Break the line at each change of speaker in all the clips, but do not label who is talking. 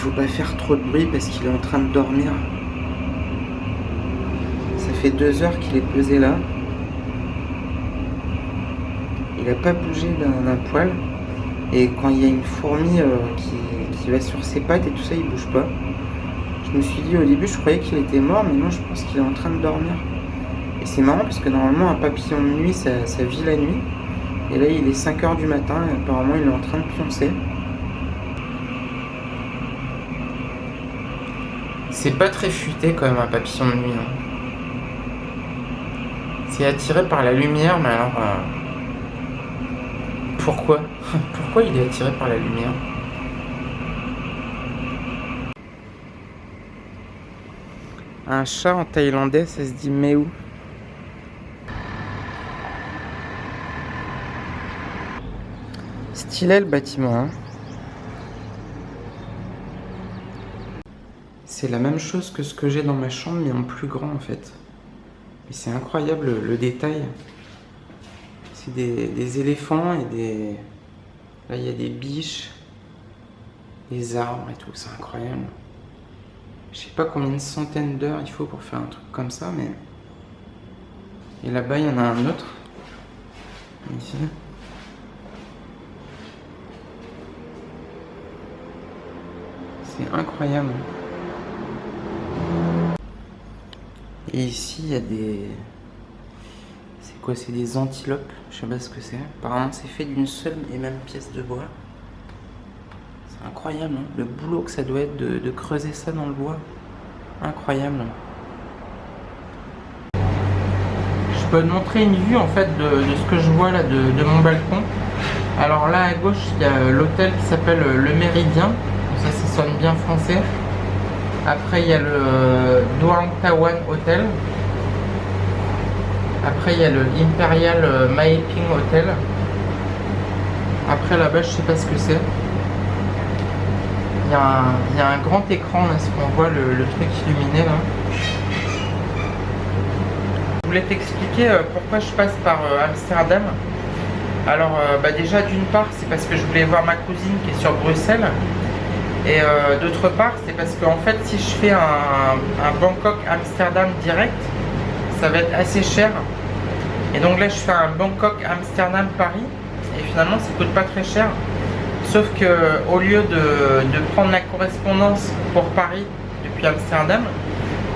faut pas faire trop de bruit parce qu'il est en train de dormir. Ça fait 2 heures qu'il est posé là. Il a pas bougé d'un poil. Et quand il y a une fourmi qui va sur ses pattes et tout ça, il bouge pas. Je me suis dit au début, je croyais qu'il était mort, mais non, je pense qu'il est en train de dormir. Et c'est marrant parce que normalement, un papillon de nuit, ça vit la nuit. Et là, il est 5 heures du matin et apparemment, il est en train de pioncer. C'est pas très futé quand même un papillon de nuit. Hein. C'est attiré par la lumière, mais alors... Pourquoi? Pourquoi il est attiré par la lumière? Un chat en thaïlandais, ça se dit meu. Stylé le bâtiment. Hein. C'est la même chose que ce que j'ai dans ma chambre, mais en plus grand en fait. Et c'est incroyable le détail. C'est des éléphants et des... Là il y a des biches, des arbres et tout, c'est incroyable. Je sais pas combien de centaines d'heures il faut pour faire un truc comme ça, mais... Et là-bas, il y en a un autre. Ici. C'est incroyable. Et ici, il y a des... C'est quoi? C'est des antilopes. Je sais pas ce que c'est. Apparemment, c'est fait d'une seule et même pièce de bois. C'est incroyable, hein, le boulot que ça doit être de creuser ça dans le bois. Incroyable. Je peux te montrer une vue en fait de ce que je vois là de mon balcon. Alors là à gauche, il y a l'hôtel qui s'appelle le Méridien. Ça sonne bien français. Après, il y a le Doangtawan Hotel. Après, il y a le Imperial Maeping Hotel. Après, là-bas, je sais pas ce que c'est. Il y a un grand écran, là, ce qu'on voit le truc illuminé, là. Je voulais t'expliquer pourquoi je passe par Amsterdam. Alors, déjà, d'une part, c'est parce que je voulais voir ma cousine qui est sur Bruxelles. Et d'autre part, c'est parce que en fait, si je fais un Bangkok-Amsterdam direct, ça va être assez cher. Et donc là, je fais un Bangkok-Amsterdam-Paris. Et finalement, ça coûte pas très cher. Sauf que au lieu de prendre la correspondance pour Paris depuis Amsterdam,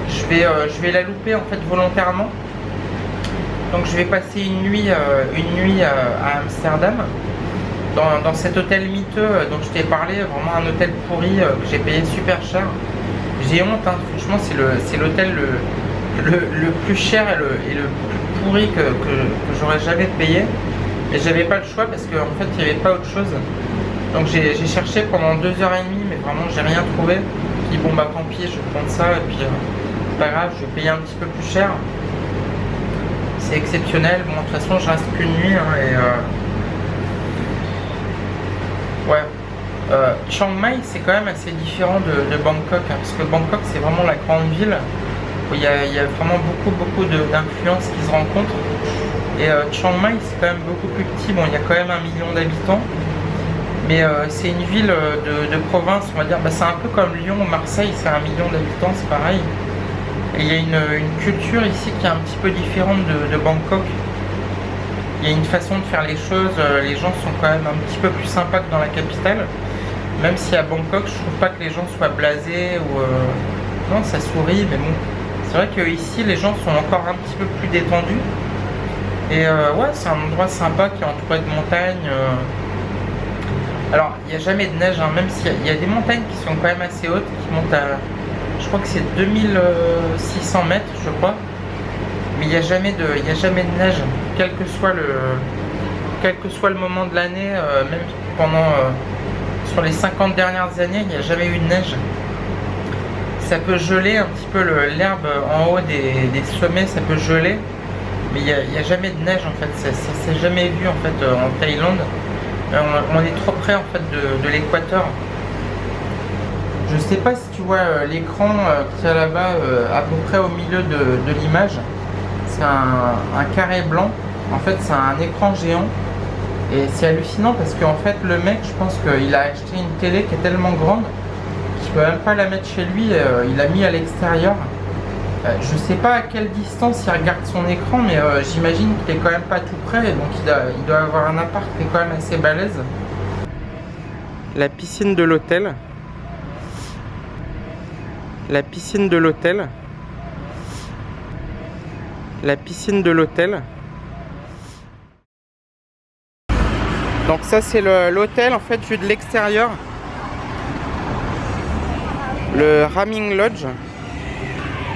je vais la louper en fait volontairement. Donc je vais passer une nuit à Amsterdam dans cet hôtel miteux dont je t'ai parlé, vraiment un hôtel pourri que j'ai payé super cher. J'ai honte, hein, franchement c'est l'hôtel le plus cher et le plus pourri que j'aurais jamais payé. Et j'avais pas le choix parce qu'en fait il n'y avait pas autre chose. Donc j'ai cherché pendant 2h30, mais vraiment j'ai rien trouvé. Je dis bon bah tant pis, je vais prendre ça et puis c'est pas grave, je vais payer un petit peu plus cher. C'est exceptionnel. Bon, de toute façon je reste qu'une nuit hein, ouais. Chiang Mai c'est quand même assez différent de Bangkok hein, parce que Bangkok c'est vraiment la grande ville où il y a vraiment beaucoup d'influences qui se rencontrent. Et Chiang Mai c'est quand même beaucoup plus petit. Bon, il y a quand même 1 million d'habitants. Mais c'est une ville de province, on va dire. Bah, c'est un peu comme Lyon ou Marseille, c'est 1 million d'habitants, c'est pareil. Et il y a une culture ici qui est un petit peu différente de Bangkok. Il y a une façon de faire les choses, les gens sont quand même un petit peu plus sympas que dans la capitale. Même si à Bangkok, je trouve pas que les gens soient blasés ou... Non, ça sourit, mais bon. C'est vrai qu'ici, les gens sont encore un petit peu plus détendus. Et ouais, c'est un endroit sympa qui est entouré de montagnes. Alors, il n'y a jamais de neige, hein, même s'il y a des montagnes qui sont quand même assez hautes, qui montent à, je crois que c'est 2600 mètres, je crois. Mais il n'y a jamais de neige, quel que soit le moment de l'année, même pendant, sur les 50 dernières années, il n'y a jamais eu de neige. Ça peut geler un petit peu l'herbe en haut des sommets, ça peut geler, mais il n'y a jamais de neige en fait, ça s'est jamais vu en fait en Thaïlande. On est trop près en fait de l'équateur. Je sais pas si tu vois l'écran qu'il y a là-bas à peu près au milieu de l'image. C'est un carré blanc. En fait c'est un écran géant. Et c'est hallucinant parce qu'en fait le mec, je pense qu'il a acheté une télé qui est tellement grande qu'il je peux même pas la mettre chez lui, il l'a mis à l'extérieur. Je sais pas à quelle distance il regarde son écran, mais j'imagine qu'il est quand même pas tout près, donc il doit avoir un appart qui est quand même assez balèze. La piscine de l'hôtel. La piscine de l'hôtel. La piscine de l'hôtel. Donc ça c'est l'hôtel en fait vu de l'extérieur. Le Raming Lodge.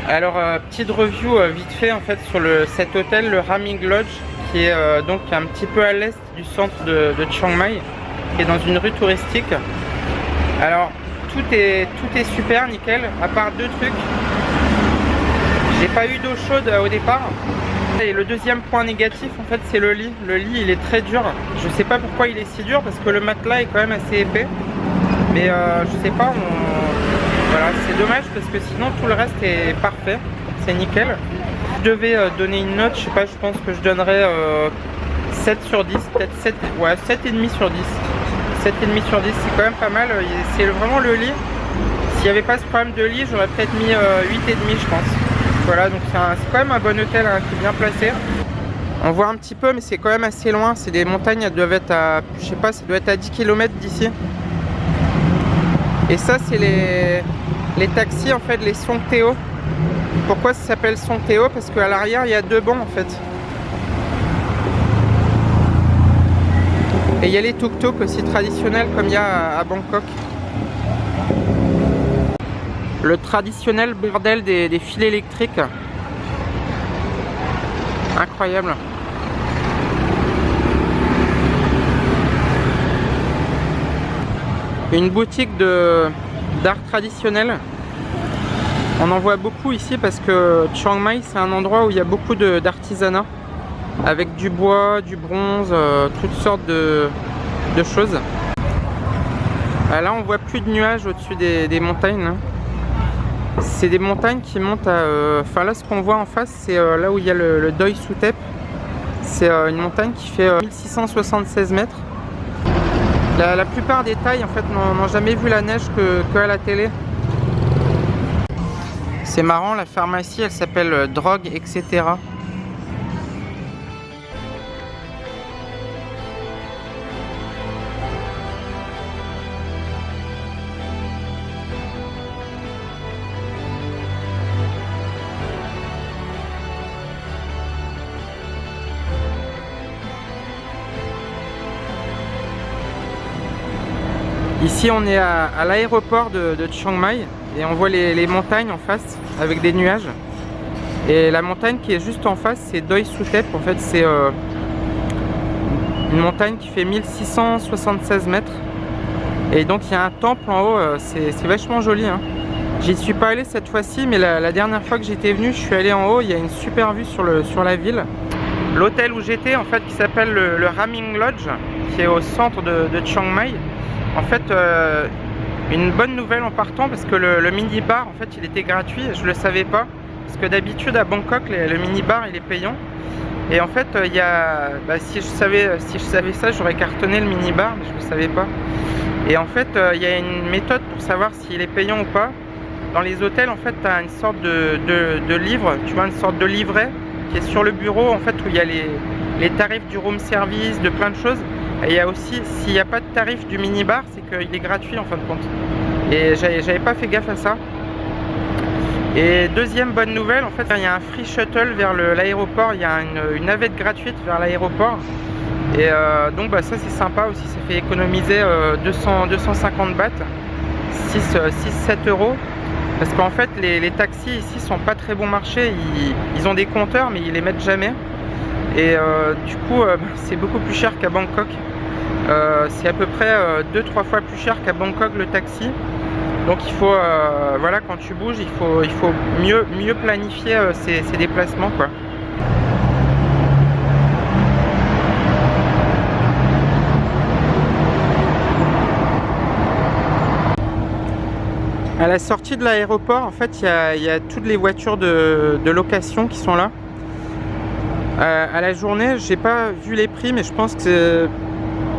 Alors petite review vite fait en fait sur cet hôtel, le Raming Lodge, qui est donc un petit peu à l'est du centre de Chiang Mai, qui est dans une rue touristique. Alors tout est super nickel, à part deux trucs. J'ai pas eu d'eau chaude au départ. Et le deuxième point négatif en fait c'est le lit. Le lit il est très dur. Je sais pas pourquoi il est si dur parce que le matelas est quand même assez épais. Mais je sais pas, voilà, c'est dommage parce que sinon tout le reste est parfait. C'est nickel. Je devais donner une note, je sais pas, je pense que je donnerais 7 sur 10, peut-être 7, ouais, 7,5 sur 10. 7,5 sur 10, c'est quand même pas mal. C'est vraiment le lit. S'il n'y avait pas ce problème de lit, j'aurais peut-être mis 8,5 je pense. Voilà, donc c'est quand même un bon hôtel hein, qui est bien placé. On voit un petit peu, mais c'est quand même assez loin. C'est des montagnes, elles doivent être à, je sais pas, ça doit être à 10 km d'ici. Et ça, c'est les taxis, en fait, les Songteo. Pourquoi ça s'appelle Songteo? Parce qu'à l'arrière, il y a deux bancs, en fait. Et il y a les tuk-tuk aussi traditionnels, comme il y a à Bangkok. Le traditionnel bordel des fils électriques. Incroyable. Une boutique d'art traditionnel. On en voit beaucoup ici parce que Chiang Mai c'est un endroit où il y a beaucoup d'artisanat. Avec du bois, du bronze, toutes sortes de choses. Là on voit plus de nuages au-dessus des montagnes. Là. C'est des montagnes qui montent à... Enfin là ce qu'on voit en face c'est là où il y a le Doi Suthep. C'est une montagne qui fait 1676 mètres. La plupart des Thaïs en fait n'ont jamais vu la neige que à la télé. C'est marrant, la pharmacie elle s'appelle Drogue, etc. Ici on est à l'aéroport de Chiang Mai et on voit les montagnes en face avec des nuages. Et la montagne qui est juste en face c'est Doi Suthep. En fait c'est une montagne qui fait 1676 mètres. Et donc il y a un temple en haut, c'est vachement joli hein. J'y suis pas allé cette fois-ci mais la dernière fois que j'étais venu je suis allé en haut. Il y a une super vue sur la ville. L'hôtel où j'étais en fait qui s'appelle le Raming Lodge, qui est au centre de Chiang Mai. En fait, une bonne nouvelle en partant parce que le mini-bar, en fait, il était gratuit. Je le savais pas parce que d'habitude à Bangkok, le mini-bar, il est payant. Et en fait, il y a, si je savais ça, j'aurais cartonné le mini-bar, mais je le savais pas. Et en fait, il y a une méthode pour savoir s'il est payant ou pas. Dans les hôtels, en fait, tu as une sorte de livre, tu vois, une sorte de livret qui est sur le bureau, en fait, où il y a les tarifs du room service, de plein de choses. Et il y a aussi, s'il n'y a pas de tarif du mini-bar, c'est qu'il est gratuit en fin de compte. Et j'avais pas fait gaffe à ça. Et deuxième bonne nouvelle, en fait, il y a un free shuttle vers l'aéroport. Il y a une navette gratuite vers l'aéroport. Et donc ça c'est sympa aussi, ça fait économiser 250 bahts, 6-7 euros. Parce qu'en fait les taxis ici sont pas très bon marché, ils ont des compteurs mais ils les mettent jamais. Et du coup c'est beaucoup plus cher qu'à Bangkok. C'est à peu près 2-3 fois plus cher qu'à Bangkok le taxi. Donc il faut, voilà, quand tu bouges, il faut mieux planifier ses déplacements, quoi. À la sortie de l'aéroport, en fait, il y a toutes les voitures de location qui sont là. À la journée, j'ai pas vu les prix, mais je pense que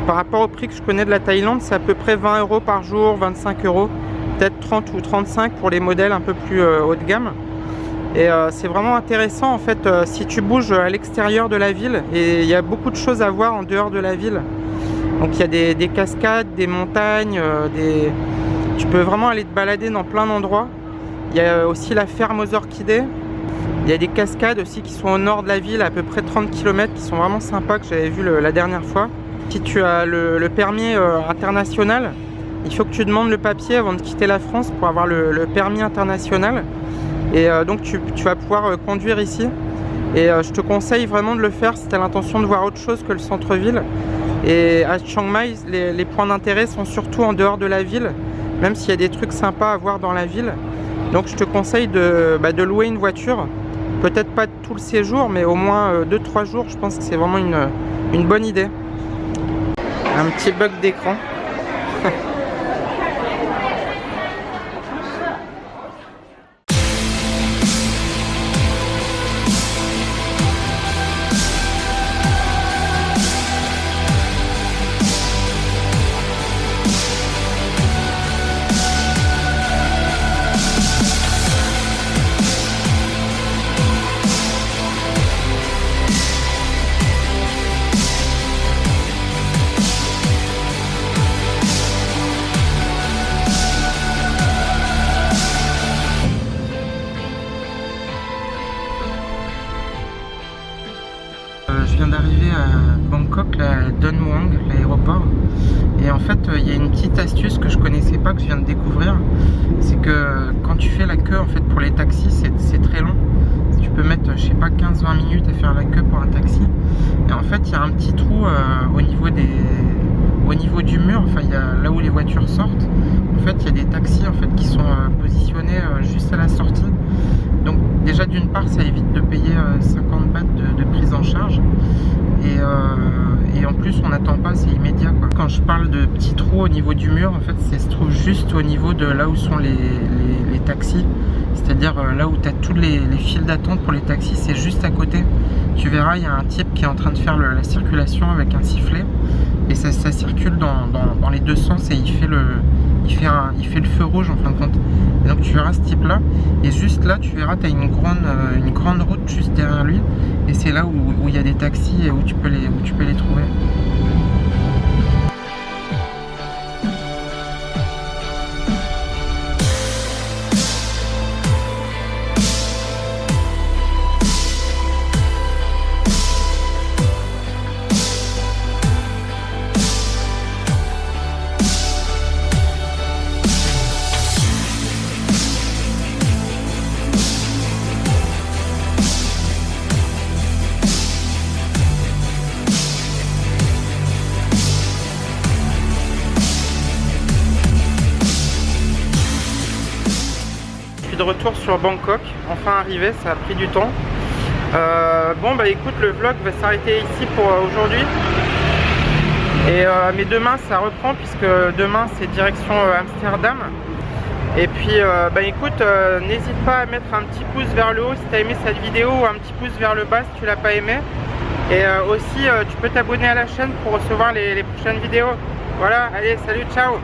par rapport au prix que je connais de la Thaïlande, c'est à peu près 20 euros par jour, 25 euros peut-être 30 ou 35 pour les modèles un peu plus haut de gamme. Et c'est vraiment intéressant en fait si tu bouges à l'extérieur de la ville, et il y a beaucoup de choses à voir en dehors de la ville. Donc il y a des cascades, des montagnes, tu peux vraiment aller te balader dans plein d'endroits. Il y a aussi la ferme aux orchidées. Il y a des cascades aussi qui sont au nord de la ville, à peu près 30 km, qui sont vraiment sympas, que j'avais vu la dernière fois. Si tu as le permis international, il faut que tu demandes le papier avant de quitter la France pour avoir le permis international. Et donc tu vas pouvoir conduire ici. Et je te conseille vraiment de le faire si tu as l'intention de voir autre chose que le centre-ville. Et à Chiang Mai, les points d'intérêt sont surtout en dehors de la ville, même s'il y a des trucs sympas à voir dans la ville. Donc je te conseille de louer une voiture. Peut-être pas tout le séjour, mais au moins 2-3 jours, je pense que c'est vraiment une bonne idée. Un petit bug d'écran. Je viens d'arriver à Bangkok, à Don Muang, l'aéroport. Et en fait, il y a une petite astuce que je connaissais pas, que je viens de découvrir. C'est que quand tu fais la queue en fait pour les taxis, c'est très long. Tu peux mettre, je sais pas, 15-20 minutes à faire la queue pour un taxi. Et en fait, il y a un petit trou au niveau du mur, enfin il y a là où les voitures sortent. En fait, il y a des taxis en fait qui sont positionnés juste à la sortie. Donc déjà d'une part, ça évite de payer 50 bahts de prise en charge. Et en plus, on n'attend pas, c'est immédiat quoi. Quand je parle de petits trous au niveau du mur, en fait, ça se trouve juste au niveau de là où sont les taxis. C'est-à-dire là où tu as tous les files d'attente pour les taxis, c'est juste à côté. Tu verras, il y a un type qui est en train de faire la circulation avec un sifflet. Et ça circule dans les deux sens et il fait le feu rouge en fin de compte. Et donc tu verras ce type là, et juste là tu verras, tu as une grande route juste derrière lui, et c'est là où il y a des taxis et où tu peux les trouver. De retour sur Bangkok, enfin arrivé, ça a pris du temps. Bon bah écoute, le vlog va s'arrêter ici pour aujourd'hui. Mais demain ça reprend, puisque demain c'est direction Amsterdam. Et puis bah écoute, n'hésite pas à mettre un petit pouce vers le haut si tu as aimé cette vidéo, ou un petit pouce vers le bas si tu l'as pas aimé. Et aussi tu peux t'abonner à la chaîne pour recevoir les prochaines vidéos. Voilà, allez, salut, ciao.